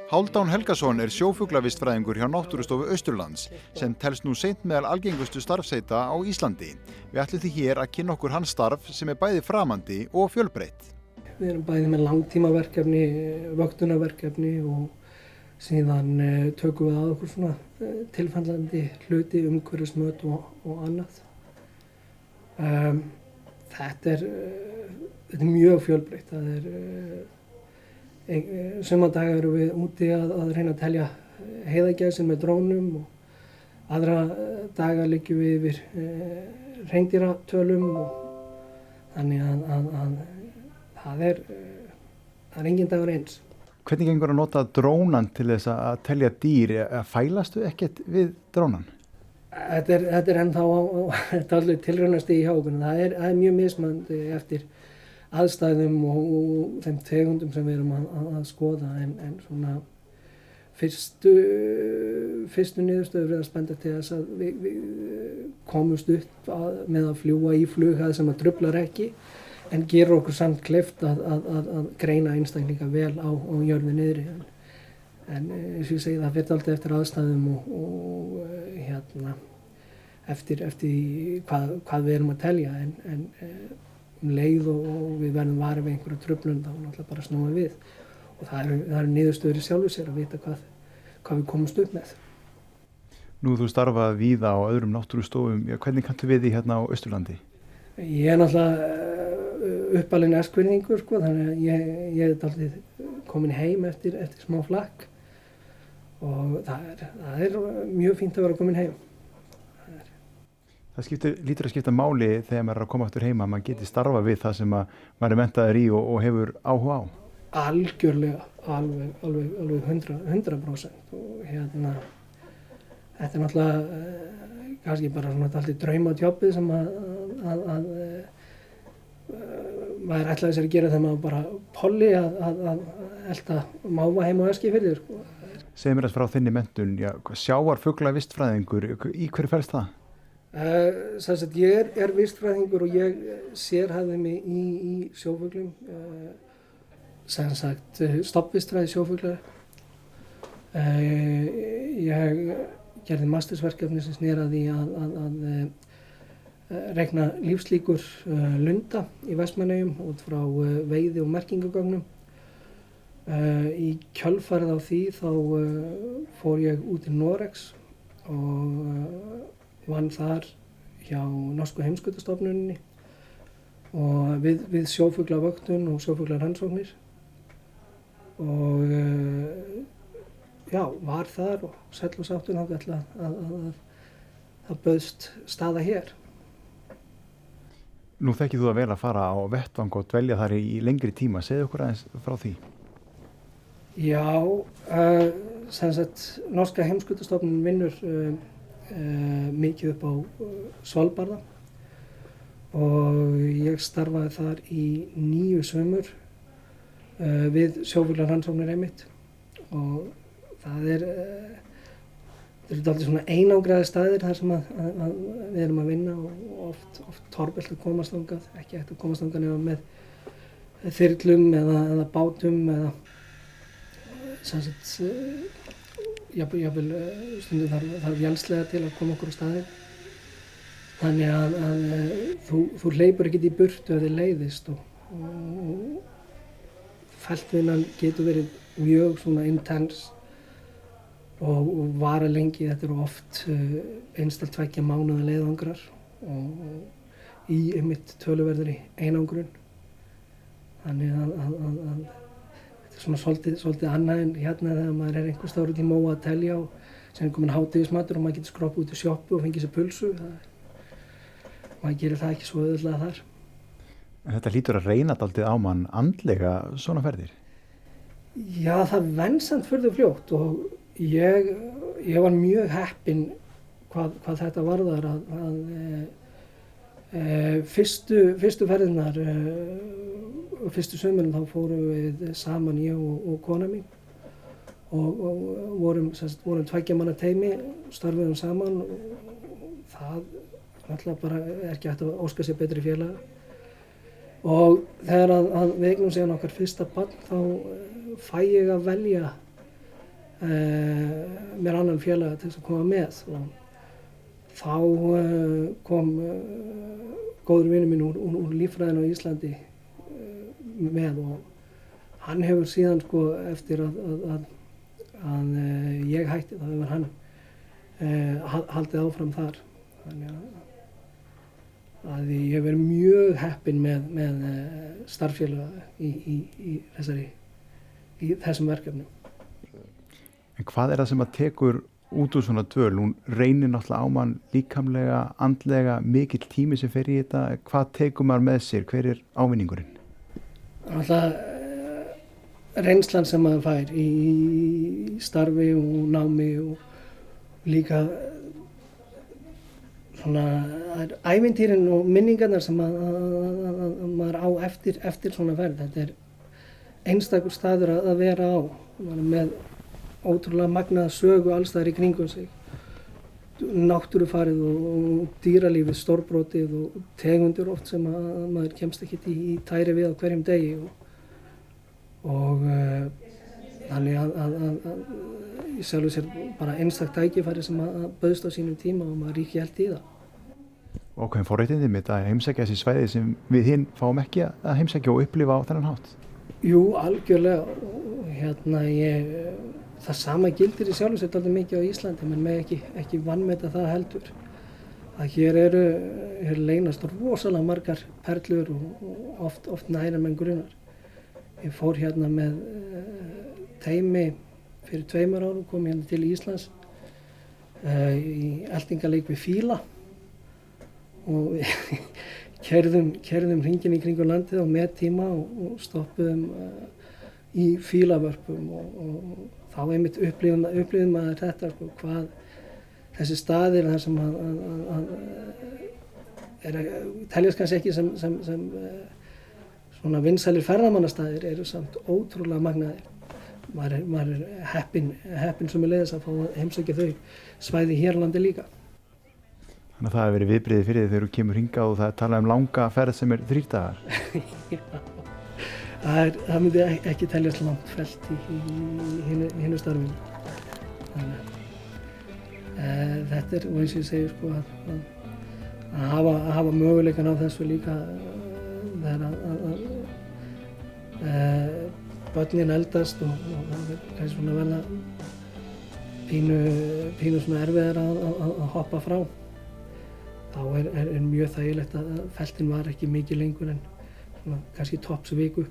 Hálfdán Helgason sjófuglavistfræðingur hjá Náttúrustofu Austurlands sem telst nú seint meðal algengustu starfsheita á Íslandi. Við ætlum því hér að kynna okkur hans starf sem bæði framandi og fjölbreytt. Við erum bæði með langtímaverkefni, vöktunarverkefni og síðan tökum við að okkur svona tilfallandi hluti, umhverfismöt og annað. Þetta er mjög fjölbreytt. Suma daga erum við úti að reyna að telja heiðagæsir með drónum og aðra daga liggjum við yfir hreindýratölum og þannig að það er engin dagur eins. Hvernig gengur að nota drónan til þess að telja dýr? Fælastu ekkert við drónan? Þetta er ennþá allir tilraunastigi hjá okkur. Það er mjög mismunandi eftir aðstæðum og þeim tegundum sem við erum að skoða en svona fyrstu niðurstöður við að spenda til þess að við komumst upp með að fljúga í flughæð sem að truflar ekki en gerur okkur samt kleift að greina einstaklinga vel á jörðu niðri en eins og ég segi það fyrir alltaf eftir aðstæðum og eftir hvað við erum að telja en leið og við verðum varir við einhverja truflun þá náttúrulega bara snúa við og það eru niðurstöður í sjálfu sér að vita hvað við komumst upp með. Nú þú starfað víða á öðrum náttúrustofum, hvernig kanntu við því hérna á Austurlandi? Ég er náttúrulega uppalinn Eskfirðingur þannig að ég er dálítið komin heim eftir smá flakk og það er mjög fínt að vera komin heim. Það lítur að skipta máli þegar maður er að koma aftur heima, maður geti starfa við það sem maður er menntaður í og hefur áhuga á. Algjörlega, alveg 100% og þetta er náttúrulega kannski bara svona alltaf draumatjobbið sem að maður ætlaði sér að gera þegar maður bara polli að elta máva heima á Eskifirði. Segðu mér frá þinni menntun, sjávarfuglavistfræðingur, í hverju felst það? Ég er vistfræðingur og ég sérhæfði mig í sjófuglum, stoppvistfræði sjófugla. Ég gerði mastersverkefni sem sneri að því að reikna lífslíkur lunda í Vestmannaeyjum út frá veiði- og merkingagögnum. Í kjölfarið á því þá fór ég út til Noregs og vann þar hjá Norsku heimskautastofnuninni og við sjófuglavöktun og sjófuglarannsóknir og var þar og sæll og sáttur þangað til að það bauðst staða hér. Nú þekkir þú það vel að fara á vettvang og dvelja þar í lengri tíma, segðu okkur aðeins frá því. Já, Norska heimskautastofnunin vinnur mikið upp á Svalbarða og ég starfaði þar í 9 sumur við sjófuglarannsóknir einmitt og það eru dálítið svona einangraðir staðir þar sem að við erum að vinna og oft torvelt að komast þangað, ekki hægt að komast þangað nema með þyrlum eða bátum eða jafnvel stundum þarf vélslega til að koma okkur á staðinn. Þannig að þú hleypur ekkert í burtu ef þið leiðist og feltvinnan getur verið mjög svona intense og vara lengi. Þetta eru oft 1-2 mánaða leiðangrar og í einmitt töluverðri einangrun. Þannig að svona svolítið annað en hérna þegar maður er einhvers staðar út í móa að telja og sem er komin hádegismatur og maður getur skroppið út í sjoppu og fengið sér pulsu. Maður gerir það ekki svo auðveldlega þar. En þetta hlýtur að reyna dálítið á mann andlega svona ferðir? Já, það vensamt furðu fljótt og ég var mjög heppinn hvað þetta varðar að fyrstu ferðirnar og fyrstu sömurinn þá fórum við saman ég og kona mín og vorum 2 manna teymi, starfuðum saman og það náttúrulega bara er ekki hægt að óska sér betri félaga Og þegar að við eignum síðan okkar fyrsta barn þá fæ ég að velja mér annan félaga til þess að koma með og þá kom góður vinur minn úr líffræðinu á Íslandi með og hann hefur síðan sko eftir að ég hætti þá hefur hann haldið áfram þar. Þannig að ég hef verið mjög heppinn með starffélaga í þessum verkefnum. En hvað það sem að tekur út úr svona dvöl? Hún reynir náttúrulega á mann líkamlega, andlega, mikill tími sem fer í þetta. Hvað tekur maður með sér? Hver ávinningurinn? Náttúrulega reynslan sem maður fær í starfi og námi og líka svona ævintýrin og minningarnar sem maður á eftir svona ferð. Þetta einstakur staður að vera á. Maður með ótrúlega magnaða sögu allstaðar í kringum sig. Náttúrufarið og dýralífið stórbrotið og tegundir oft sem maður kemst ekkert í tæri við á hverjum degi og þannig að í sjálfu sér bara einstakt tækifæri sem að bauðst á sínum tíma og maður ríki allt í það. Og hvað forréttindi mitt að heimsækja þessi svæði sem við hinn fáum ekki að heimsækja og upplifa á þennan hátt? Jú, algjörlega. Það sama gildir í sjálfu sér dálítið mikið á Íslandi, menn með ekki vanmeta það heldur. Að hér leynast rosalega margar perlur og oft næra menn grunar. Ég fór hérna með teymi fyrir 2 árum, kom hérna til Íslands í eltingaleik við fíla og keyrðum hringinn í kringum landið á með tíma og stoppuðum í fílavörpum og þá einmitt upplifum maður þetta sko, hvað þessi staðir þar sem teljast kannski ekki sem svona vinsælir ferðamannastaðir eru samt ótrúlega magnaðir. Maður heppinn sömuleiðis að fá að heimsækja þau svæði hér á landi líka. Þannig að það hefur verið viðbrigði fyrir þig þegar þú kemur hingað og það er talað langa ferð sem 3 dagar. Já, það myndi ekki teljast langt fellt í hinu starfinu. Þannig þetta og eins og ég segi sko að hafa möguleikan á þessu líka þegar börnin eldast og kannski svona verða pínu svona erfiðar að hoppa frá. Þá er mjög þægilegt að feltin var ekki mikið lengur en svona kannski toppsviku.